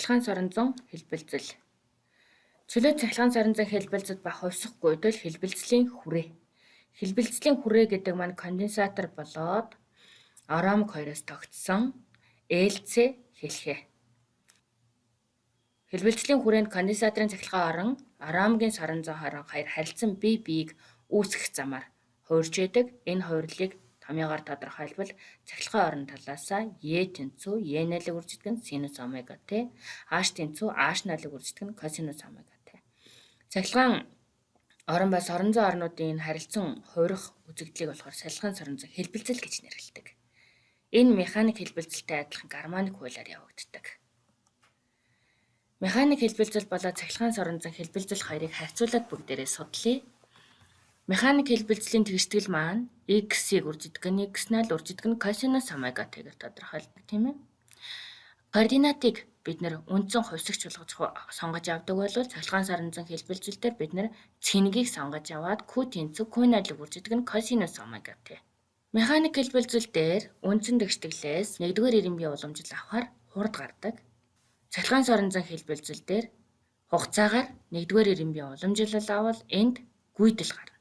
Цахилгаан соронзон хэлбэлзэл. Чөлөө цахилгаан соронзон хэлбэлзэлд ба хувьсахгүй үедэл хэлбэлзлийн хүрээ. Хэлбэлзлийн хүрээ гэдэг маань конденсатор болоод аромог хоёроос тогтсон ээлцээ хэлхээ. Хэлбэлзлийн хүрээнд конденсаторын цахилгаан орон аромогийн соронзон хорон хоёр харилцан бие биеийг үүсгэх замаар хуурж байдаг. Энэ хуурлыг томьёогоор тодорхойлбол цахилгаан орон талаасаа Е тэнцүү Е нойлог үржигдэх нь синус омега Т, H тэнцүү H нойлог үржигдэх нь косинус омега Т. Цахилгаан орон ба соронзон орнуудын энэ харилцан хуурах үзэгдлийг болохоор цахилгаан соронзон хэлбэлзэл гэж нэрлэдэг. Энэ механик хэлбэлзэлтэй адилхан гармоник хуулиар явагддаг. Механик хэлбэлзэл болоод цахилгаан соронзон хэлбэлзэл хоёрыг харьцуулаад бүгдээрээ судлая. Механик хэлбэлзлийн тэгштгэл маань x-ийг үржигдэх нь x0 үржигдэх нь косинус омега Т-гээр тодорхойлдог тийм ээ. Координатыг бид нэр үндсэн хувьсагч сонгож авдаг бол цахилгаан соронзон хэлбэлзэлээр бид нэр цэнэгийг сонгож аваад Q тэнцүү Q нойлог үржигдэх нь косинус омега Т. Механик хэлбэлзэл дээр үндсэн тэгштэглээс 1-р ирэмбийн уламжил авахаар хурд гардаг. Цахилгаан соронзон хэлбэлзэл дээр хугацаагаар 1-р ирэмбийн уламжлал авал энд гүйдэл гарна.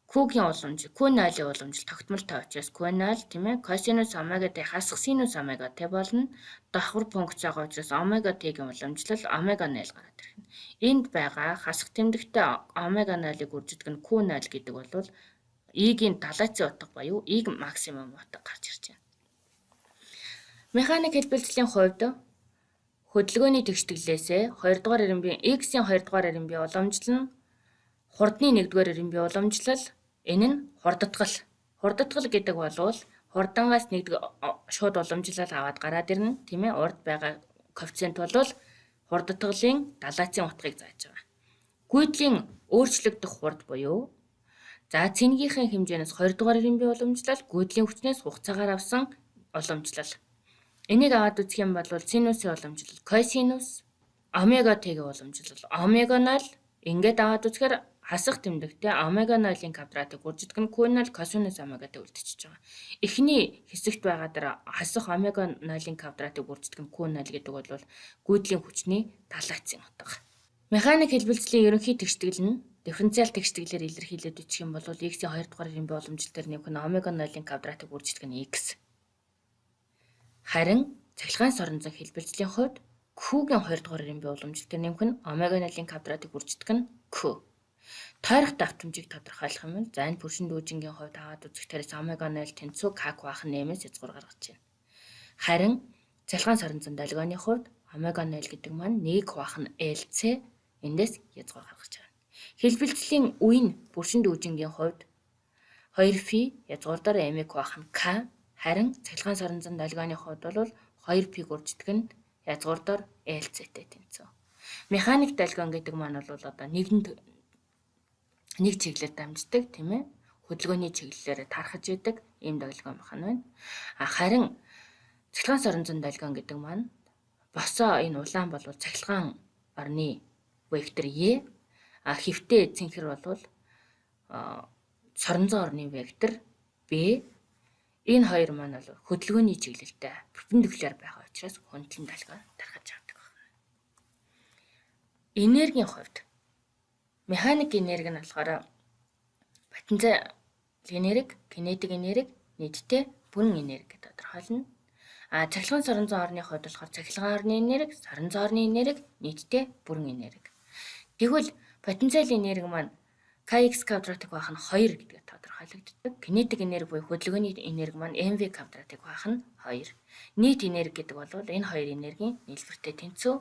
Q-гийн уламжил, Q0-ийн уламжил тогтмолтой учраас Q0 тийм ээ, косинус омега Т хасах синус омега Т болно. Давхар функцаагаа учраас омега Т-гийн уламжлал омега 0 гараад ирнэ. Энд байгаа хасах тэмдэгтээ омега 0-ыг үржигдэх нь Q0 гэдэг бол E-гийн далайцын утга буюу E максимум утга гарч ирж байна. Механик хэлбэлзлийн хувьд хөдөлгөөний тэгштэглээсээ 2-р ирэмбийн X-ийн 2-р ирэмбийн уламжлал нь хурдны 1-р ирэмбийн уламжлал энэ нь хурдтгал. Хурдтгал гэдэг бол хурдангаас шууд уламжлал аваад гараад ирнэ. Тийм ээ. Урд байгаа коэффициент бол хурдтгалын далайцын утгыг зааж байгаа. Гүйдлийн өөрчлөгдөх хурд буюу цэнэгийн хэмжээнээс 2-р ирэмбийн уламжлал, гүйдлийн хүчнээс хугацаагаар авсан уламжлал. Энийг аваад үзэх юм бол синусын уламжлал косинус, омега Т-гийн уламжлал омега 0 ингээд аваад үзэхээр хасах тэмдэгтээ омега 0-ийн квадратыг үржигдэх нь Q0 косинус омега Т үлдчихэж байгаа. Эхний хэсэгт байгаа дэр хасах омега 0-ийн квадратыг үржигдэх нь Q0 гэдэг бол гүйдлийн хүчний далайцын утга. Механик хэлбэлзлийн ерөнхий тэгштгэл нь дифференциал тэгштэглээр илэрхийлээд үчих юм бол X-ийн 2-р ирэмбийн уламжлал дээр нэмэх нь омега 0-ийн квадратыг үржигдэх нь X. Харин цахилгаан соронзон хэлбэлзлийн хувьд Q-гийн 2-р ирэмбийн уламжлал дээр нэмэх нь омега 0-ийн квадратыг үржигдэх нь Q. Тойрох давтамжийг тодорхойлох юм бол за энэ бүршин дүүжингийн хувьд аваад үзэх тэрээс омега 0 тэнцүү K баах нь нэмээс язгуур гаргаж байна. Харин цахилгаан соронзон долгионы хувьд омега 0 гэдэг маань 1 баах нь ээлцээ эндээс язгуур гаргаж байна. Хэлбэлзлийн үеийн бүршин дүүжингийн хувьд 2φ язгуурдаар mx баах нь K, харин цахилгаан соронзон долгионы хувьд бол 2π үржигдэх нь язгуурдаар ээлцээтэй тэнцүү. Механик долгион гэдэг маань бол одоо нэг чиглэлээр дамждаг тийм ээ. Хөдөлгөөний чиглэлээр тархаж идэг ийм долгион механик байна. Харин цахилгаан соронзон долгион гэдэг маань босоо энэ улаан бол цахилгаан орны вектор Е, хэвтээ цэнхэр бол соронзон орны вектор B. Энэ хоёр маань бол хөдөлгөөний чиглэлтэй перпендикуляр байгаа учраас хөндлөн долгион тархаж авдаг байна. Энергийн хувьд механик энерги нь болохоор потенциал энерги, кинетик энерги, нийтдээ бүрэн энерги гэж тодорхойлно. Цахилгаан соронзон орны хувьд болохоор цахилгаан орны энерги, соронзон орны энерги, нийтдээ бүрэн энерги. Тэгвэл потенциал энерги маань kx квадратыг баах нь 2 гэдгээр тодорхойлогддог. Кинетик энерги буюу хөдөлгөөний энерги маань mv квадратыг баах нь 2. Нийт энерги гэдэг бол энэ хоёр энергийн нийлбэртэй тэнцүү.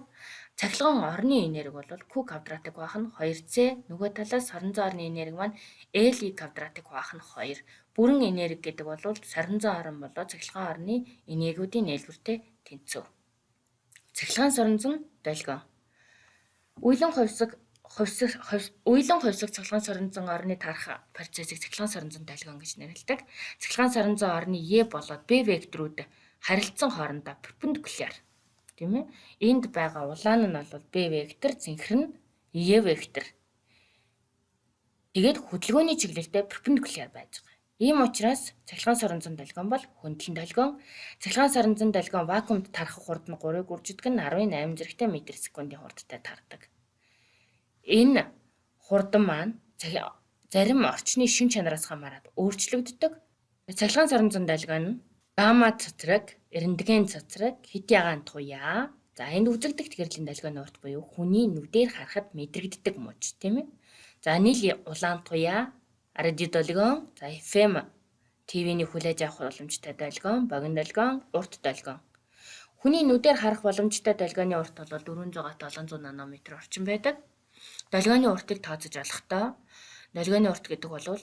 Цахилгаан орны энерги бол q квадратыг баах нь 2c, нөгөө талаас соронзон орны энерги маань li квадратыг баах нь 2. Бүрэн энерги гэдэг бол соронзон орн болоо цахилгаан орны энергиудын нийлбэртэй тэнцүү. Цахилгаан соронзон долгион. Уйлан хувьсаг цахилгаан соронзон орны тарах процессыг цахилгаан соронзон долгион гэж нэрлэдэг. Цахилгаан соронзон орны Е болоод B векторууд харилцан хоорондоо перпендикуляр тийм ээ. Энд байгаа улаан нь бол B вектор, цэнхэр нь E вектор. Тэгээд хөдөлгөөний чиглэлтэй перпендикуляр байж байгаа. Ийм учраас цахилгаан соронзон долгион бол хөндлөн долгион. Цахилгаан соронзон долгион вакуумд тархах хурд нь 3-ыг үржигдэх нь 18 зэрэгтэй метр секундын хурдтай тардаг. Энэ хурдан маань зарим орчны шин чанараас хамаарат өөрчлөгддөг. Цахилгаан соронзон долгион нь гамма цацраг, рентген цацраг, хит ягаан туяа. За энд үзэгдэх гэрлийн долгионы урт буюу хүний нүдээр харахад мэдрэгддэг мууч, тийм ээ. За нийл улаан туяа, радио долгион, за FM ТV-ний хүлээж авах боломжтой долгион, богино долгион, урт долгион. Хүний нүдээр харах боломжтой долгионы урт бол 400-700 нанометр орчим байдаг. Долгионы уртыг тооцож олохдоо долгионы урт гэдэг бол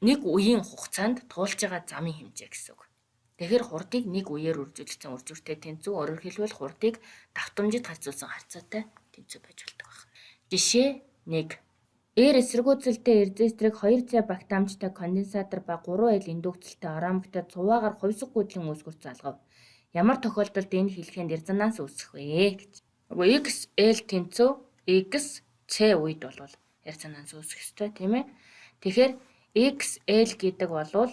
нэг үеийн хугацаанд туулж байгаа замын хэмжээ гэсэн үг. Тэгэхээр хурдыг нэг үеэр үржүүлсэн үржүүртэй тэнцүү, өөрөөр хэлбэл хурдыг давтамжид харьцуулсан харьцаатай тэнцүү байж болдог байна. Жишээ 1. Ээр эсэргүүцэлтэй резисторыг 2 цэ багт амжтай конденсатор ба 3 L индукцэлтэй арамгтай цуваагаар хувьсах гүйдлийн үүсгэр залгав. Ямар тохиолдолд энэ хэлхэнд резонанс үүсэх вэ гэж. XL тэнцүү XC үед бол резонанс үүсэх ёстой, тийм ээ. Тэгэхээр XL гэдэг бол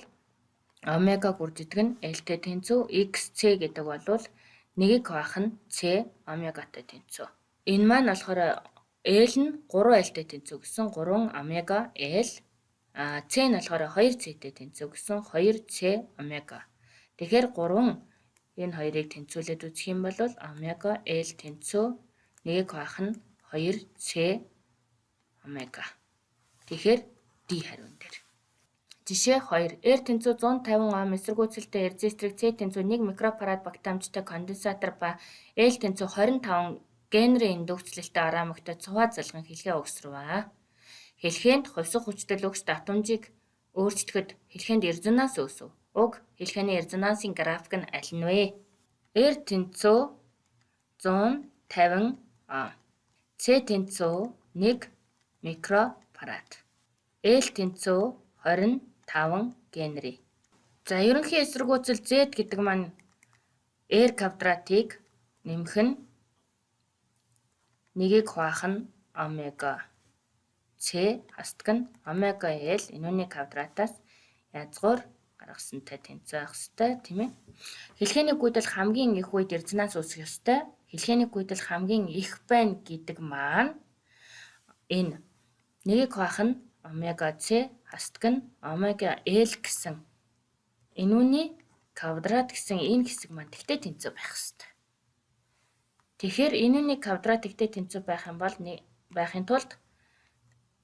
омега гүржидэг нь L-тэй тэнцүү, XC гэдэг бол 1-ийг хуваах нь C омегатай тэнцүү. Энэ маань болохоор L нь 3 L-тэй тэнцүү гэсэн 3 омега L, C нь болохоор 2 C-тэй тэнцүү гэсэн 2 C омега. Тэгэхээр 3 энэ хоёрыг тэнцвүүлээд үзэх юм бол омега L тэнцүү 1-ийг хуваах нь 2 C омега. Тэгэхээр D хариун дээр. Жишээ 2. R тэнцүү 150 Ом эсэргүүцэлтэй резисторыг C тэнцүү 1 микрофарад багт амжтай конденсатор ба L тэнцүү 25 генри индукцлэлтэй арамагтай цуваа залган хэлхээ өгсрвэ. Хэлхэнд хувьсах хүчтэй өгс давтамжийг өөрчлөхөд хэлхэнд резонанс үүсв. Уг хэлхээний резонансын график нь аль нь вэ? R тэнцүү 150 Ом. C тэнцүү 1 микрофарад. L тэнцүү 25 генри. За ерөнхий эсэргүүцэл Z гэдэг маань R квадратыг нэмэх нь 1-ийг хуваах нь омега C хастдаг нь омега L энүүний квадратаас язгуур гаргаснтай тэнцүү байх ёстой, тийм ээ. Хэлхээний гүйдэл хамгийн их үед резонанс үүсэх ёстой. Хэлхээний гүйдэл хамгийн их байна гэдэг маань энэ 1-ийг хуваах нь омега C хастдаг нь омега L гэсэн энүүний квадрат гэсэн энэ хэсэг маань тэгтэй тэнцүү байх ёстой. Тэгэхээр энүүний квадрат тэгтэй тэнцүү байхын тулд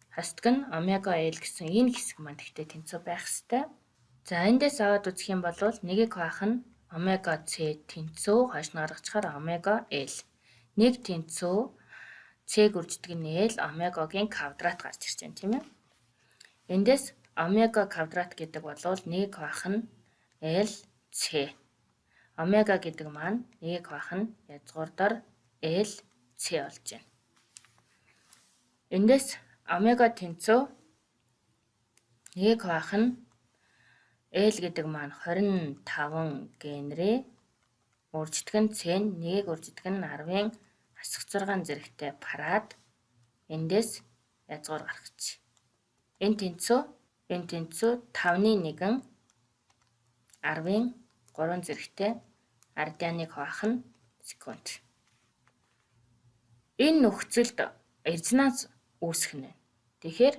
хастдаг нь омега L гэсэн энэ хэсэг маань тэгтэй тэнцүү байх ёстой. За эндээс аваад үзэх юм бол 1-ийг хуваах нь омега C тэнцүү хойш нь гаргачихаар омега L. 1 тэнцүү C гүрждэг нь L омегагийн квадрат гарч ирж байна, тийм ээ. Эндээс омега квадрат гэдэг бол 1-ийг хуваах нь L C. Омега гэдэг маань 1-ийг хуваах нь язгуурдаар L C болж байна. Эндээс омега тэнцүү 1-ийг хуваах нь L гэдэг маань 25 генри, үрждэг нь C нь 1-ийг үрждэг нь 10-ын асах 6 зэрэгтэй парад. Эндээс язгуур гаргачих. Энэ тэнцүү 5-ны 1 10-ын 3 зэрэгтэй ардианыг хуваах нь секунд. Энэ нөхцөлд резонанс үүсэх нь. Тэгэхээр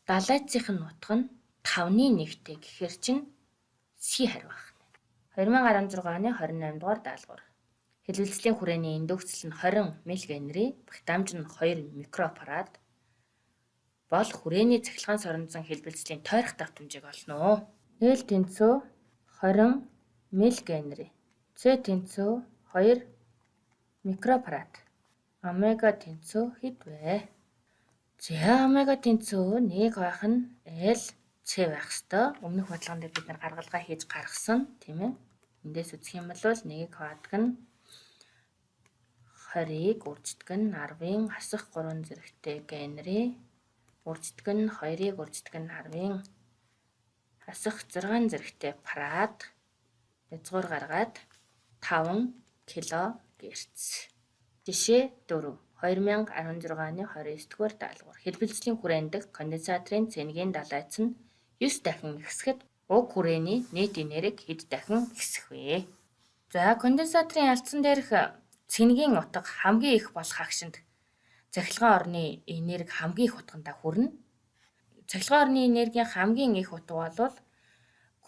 далайцын нутаг нь 5-ны 1-тэй гэхээр чинь C хариу байх нь. 2016 оны 28 дугаар даалгавар. Хэлбэлцлийн хүрээний индукцэл нь 20 мг, багтаамж нь 2 микрофарад бол хүрээний цахилгаан соронзон хэлбэлцлийн тойрох давтамжийг олно. L тэнцүү 20 мг, C тэнцүү 2 микрофарад. Омега тэнцүү хэд вэ? За омега тэнцүү 1-ийг хуваах нь L C байх ёстой. Өмнөх баталгаанд бид нар гаргалгаа хийж гаргасан, тийм ээ. Эндээс үзэх юм бол 1-ийг хаваадаг нь 20-ыг үрждэг нь 10-ын асах 3 зэрэгтэй генри, үрждэг нь 2-ыг үрждэг нь 10-ын асах 6 зэрэгтэй парад, язгуур гаргаад 5 кГц. Жишээ 4. 2016 оны 29-р даалгавар. Хэлбэлцлийн хүрээнд конденсаторын цэнэгийн далайц нь 9 дахин ихсэхэд уг хүрээний нийт энерги хэд дахин ихсэх вэ? За, конденсаторын алдсан дээрх цэнэгийн утга хамгийн их болох агшинд цахилгаан орны энерги хамгийн их утгандаа хүрнэ. Цахилгаан орны энергийн хамгийн их утга бол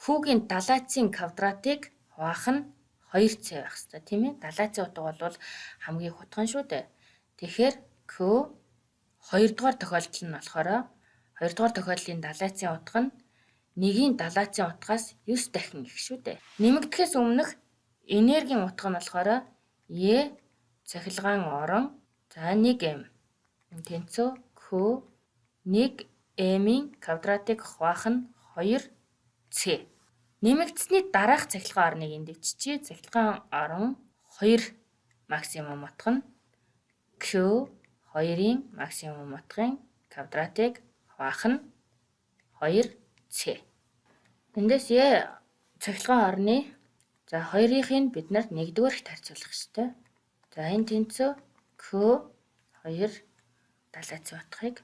Q-гийн далайцын квадратыг хуваах нь 2c байх хэрэгтэй, тийм ээ? Далайцын утга бол хамгийн их утга шүү дээ. Тэгэхээр Q 2 дугаар тохиолдол нь болохоор 2 дугаар тохиолдлын далайцын утга нь 1-ийн далайцын утгаас 9 дахин их шүү дээ. Нэмэгдэхээс өмнөх энергийн утга нь болохоор E цахилгаан орон за 1m. Тэнцүү Q 1m-ийн квадратыг хуваах нь 2c. Нэмэгдсэний дараах цахилгаан орныг эндэгччээ. Цахилгаан орон 2 максимум утга нь Q 2-ийн максимум утгын квадратыг хуваах нь 2c. Эндээс цахилгаан орны за 2-ыг бид нар 1-р-т харьцуулах ёстой. За энэ тэнцүү Q 2 далайцын утгыг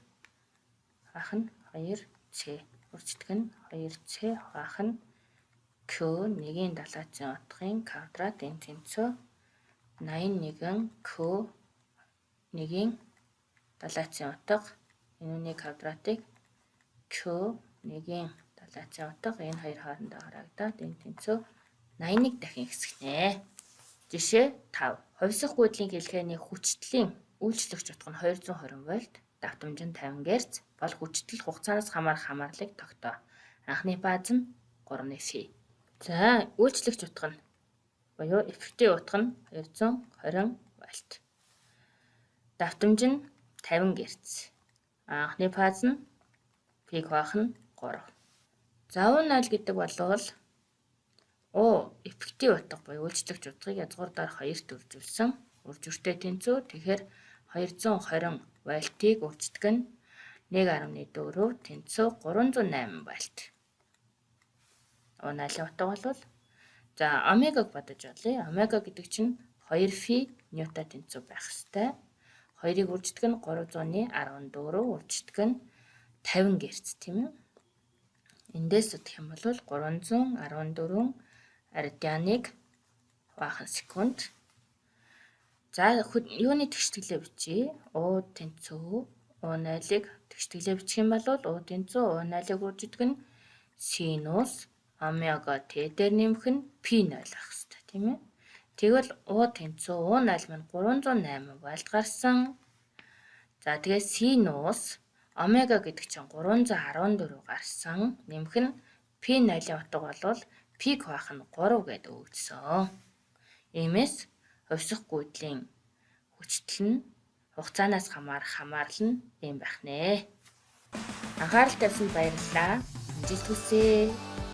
хуваах нь 2c. Үржигдэх нь 2c хуваах нь Q 1-ийн далайцын утгын квадрат энэ тэнцүү 81 Q 1-ийн далайцын утга энэний квадратыг Q 1-ийн далайцын утга энэ хоёр хоорондоо харагдаад энэ тэнцүү 81 дахин ихсгэнэ. Жишээ 5. Хувьсах гүйдлийн хэлхээний хүчтлийн үйлчлэгч утга нь 220 вольт, давтамж нь 50 Гц бол хүчтэл хугацаанаас хамаарлыг тогтоо. Анхны фаз нь 3F. За, үйлчлэгч утга нь буюу эффектив утга нь 220 вольт. Давтамж нь 50 Гц. Анхны фаз нь пик хуваах нь 3. За, U0 гэдэг бол эффектив утга буюу үйлчлэгч утгыг язгуурдаар 2-т үржүүлсэн. Үржүүртэй тэнцүү. Тэгэхээр 220 вольтыг үрждэг нь 1.4 тэнцүү 308 вольт. U0-ийн утга бол за омегаг бодож олъё. Омега гэдэг чинь 2φ ньюта тэнцүү байх ёстой. 2-ыг үрждэг нь 314, үрждэг нь 50 Гц тийм ээ. Эндээс үзэх юм бол 314 радианыг хуваах секунд. За юуны тэгштэглээ бичье? U тэнцүү U0-ыг тэгштэглээ бичих юм бол U тэнцүү U0-ыг үрждэг нь синус омега t дээр нэмэх нь p0 байх хэрэгтэй тийм ээ. Тэгвэл U тэнцүү U0 маань 308 вольт гарсан. За тэгээ синус омега гэдэг чинь 314 гарсан. Нэмэх нь p0-ийн утга бол пик хуваах нь 3 гэдэг өгдсөн. Иймээс хувьсах гүйдлийн хүчтэл нь хугацаанаас хамаарал нь ийм байх нэ. Анхаарал тавьсанд баярлалаа. Амжилт хүсье.